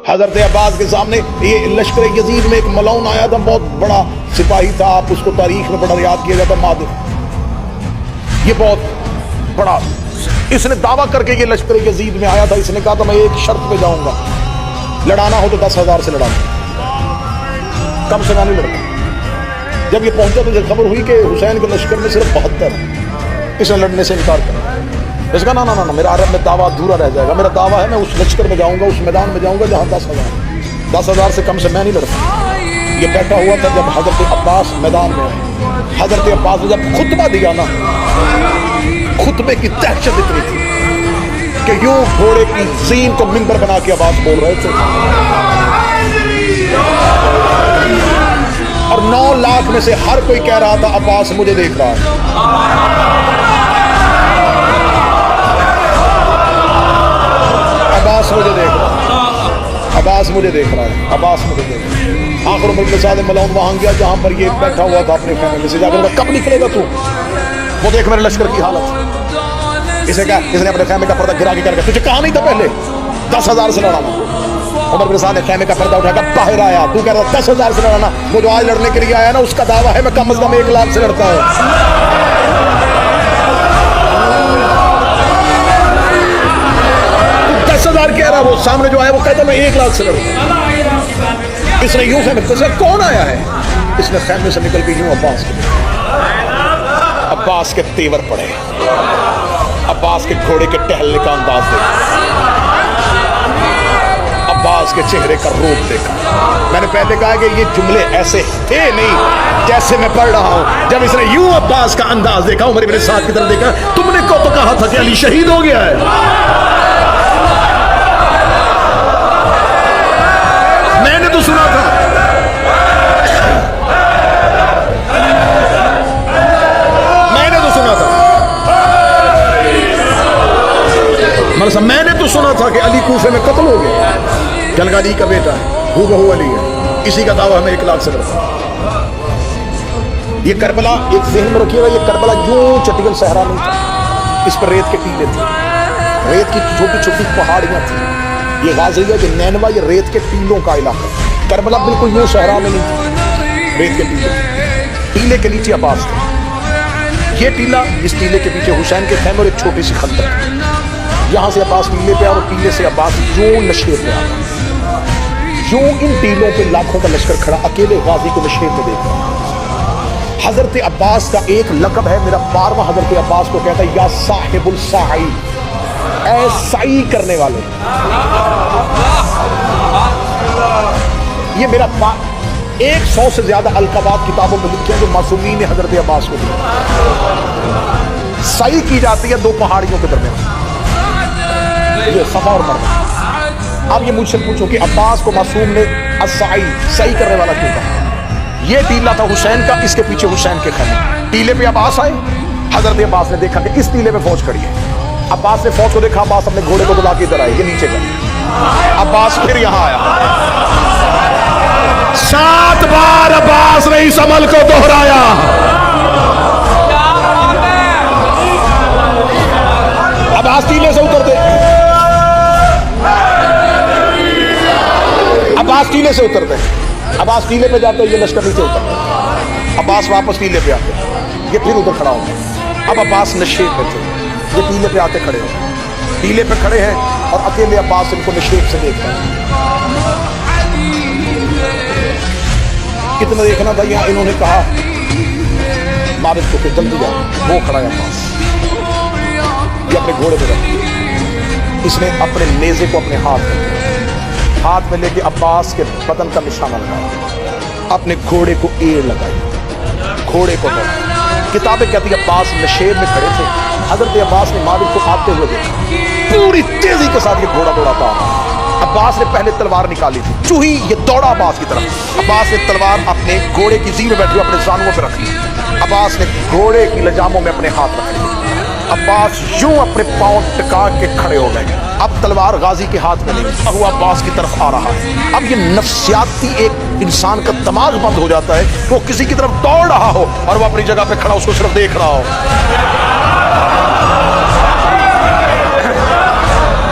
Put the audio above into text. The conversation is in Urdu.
حضرت عباس کے سامنے یہ لشکر یزید میں ایک ملعون آیا تھا، بہت بڑا سپاہی تھا، آپ اس کو تاریخ میں بڑا یاد کیا جاتا مادر، یہ بہت بڑا، اس نے دعویٰ کر کے یہ لشکر یزید میں آیا تھا، اس نے کہا تھا میں ایک شرط پہ جاؤں گا، لڑانا ہو تو 10,000 سے لڑانا، کم سے نہیں لڑتا۔ جب یہ پہنچا تو خبر ہوئی کہ حسین کے لشکر میں صرف 72 ہے، اس نے لڑنے سے انکار کر، اس کا نا میرا عرب میں دعویٰ ادھورا رہ جائے گا، میرا دعویٰ ہے میں اس لشکر میں جاؤں گا، اس میدان میں جاؤں گا جہاں 10,000 سے کم سے میں نہیں لڑتا۔ یہ بیٹھا ہوا تھا جب حضرت عباس میدان میں آئے، حضرت عباس نے جب خطبہ دیا نا، خطبے کی دہشت اتنی تھی کہ یوں گھوڑے کی زین کو منبر بنا کے عباس بول رہے تھے، اور 9 لاکھ میں سے ہر کوئی کہہ رہا تھا عباس مجھے دیکھ رہا ہے، عباس مجھے دیکھ رہا ہے، عباس مجھے دیکھ رہا ہے، عباس مجھے دیکھ رہا ہے۔ آخر میں سعد ملعون وہاں گیا جہاں پر یہ بیٹھا ہوا تھا اپنے خیمے میں سے، جا کر کب نکلے گا تو؟ وہ دیکھ میرے لشکر کی حالت، اسے کہا، اس نے اپنے خیمے کا پردہ گرا کے کر کے، تجھے کہا نہیں تھا پہلے 10,000 سے لڑانا؟ عمر بن سعد نے خیمے کا پردہ اٹھا کر باہر آیا، تو کہہ رہا 10,000 سے لڑانا؟ وہ جو آج لڑنے کے لیے آیا نا، اس کا دعویٰ ہے میں کم از کم 1 لاکھ سے لڑتا ہوں۔ 10,000 کہہ رہا، وہ سامنے جو آیا وہ کہتا میں 1 لاکھ سے لڑتا ہوں۔ اس نے یوں خیمے سے کون آیا ہے؟ اس نے خیمے سے نکل کے یوں عباس کے تیور پڑے، عباس کے گھوڑے کے ٹہلنے کا انداز دیکھا، عباس کے چہرے کا روپ دیکھا۔ میں نے پہلے کہا کہ یہ جملے ایسے تھے نہیں جیسے میں پڑھ رہا ہوں۔ جب اس نے یوں عباس کا انداز دیکھا، عمر بن سعد کی طرف دیکھا، تم نے کو تو کہا تھا کہ علی شہید ہو گیا ہے، میں نے تو سنا تھا، میں نے تو سنا تھا کہ علی کوفے میں قتل ہو گیا، کہ علی کا بیٹا ہے، ہو بہو علی ہے، اسی کا دعویٰ ہمیں 1 لاکھ سے لڑتا۔ یہ کربلا ایک ذہن میں رکھیے گا، یہ کربلا یوں چٹگل صحرا نہیں تھا، اس پر ریت کے ٹیلے تھے، ریت کی چھوٹی چھوٹی پہاڑیاں تھیں، یہ غازیہ یہ نینوا یہ ریت کے ٹیلوں کا علاقہ، کربلا بالکل یوں صحرا میں نہیں تھی، ریت کے ٹیلے، ٹیلے کے نیچے عباس تھے، یہ ٹیلا، اس ٹیلے کے پیچھے حسین کے خیمے اور ایک چھوٹی سی خندق، یہاں سے عباس ٹیلے پہ اور ٹیلے سے عباس یوں نشیب پہ آیا، یوں ان ٹیلوں پہ لاکھوں کا لشکر کھڑا اکیلے غازی کو نشیب میں دیکھ رہا۔ حضرت عباس کا ایک لقب ہے، میرا 12واں حضرت عباس کو کہتا ہے یا صاحب السعی، اے سعی کرنے والے، یہ میرا 100 سے زیادہ القابات کتابوں میں لکھے ہیں جو معصومین نے حضرت عباس کو دیے۔ سعی کی جاتی ہے 2 پہاڑیوں کے درمیان، یہ صفا اور مروہ۔ اب یہ مجھ سے پوچھو کہ عباس کو معصوم نے السعی، سعی کرنے والا کیوں کہا؟ یہ ٹیلا تھا حسین کا، اس کے پیچھے حسین کے خیمے، ٹیلے پہ عباس آئے، حضرت عباس نے دیکھا کہ اس ٹیلے پہ فوج کھڑی ہے، عباس نے فوج کو دیکھا، عباس اپنے گھوڑے کو بلا کے ادھر آئے، یہ نیچے گئے، عباس پھر یہاں آیا، 7 بار عباس نے اس عمل کو دہرایا۔ عباس ٹیلے سے اترتے، عباس ٹیلے سے اترتے، عباس ٹیلے پہ جاتے، یہ لشکر نیچے اترتے، عباس واپس ٹیلے پہ آتے، یہ پھر ادھر کھڑا ہوتا۔ اب عباس نشیب میں تھے، یہ ٹیلے پہ آتے کھڑے ہوتے، ٹیلے پہ کھڑے ہیں اور اکیلے عباس ان کو نشیب سے دیکھتا ہے۔ کتنا دیکھنا تھا یہاں، انہوں نے کہا مارد کو کہ جلدی جاؤ، وہ کھڑا ہے عباس، یہ اپنے گھوڑے پہ رکھا، اس نے اپنے نیزے کو اپنے ہاتھ میں لے کے عباس کے بدن کا نشانہ لگایا، اپنے گھوڑے کو ایڑ لگائی، گھوڑے کو دوڑا۔ کتابیں کہتی ہیں عباس نشیب میں کھڑے تھے، حضرت عباس نے مالک کو آتے ہوئے دیکھا، پوری تیزی کے ساتھ یہ گھوڑا دوڑا تھا۔ عباس نے پہلے تلوار نکالی تھی، چوہی یہ دوڑا عباس کی طرف، عباس نے تلوار اپنے گھوڑے کی زین میں بیٹھے ہوئے اپنے زانووں پہ رکھ لی، عباس نے گھوڑے کی لجاموں میں اپنے ہاتھ رکھ لیے، عباس یوں اپنے پاؤں ٹکا کے کھڑے ہو گئے، اب تلوار غازی کے ہاتھ میں نہیں، اب وہ عباس کی طرف آ رہا ہے۔ اب یہ نفسیاتی ایک انسان کا دماغ بند ہو جاتا ہے، وہ کسی کی طرف دوڑ رہا ہو اور وہ اپنی جگہ پہ کھڑا اس کو صرف دیکھ رہا ہو۔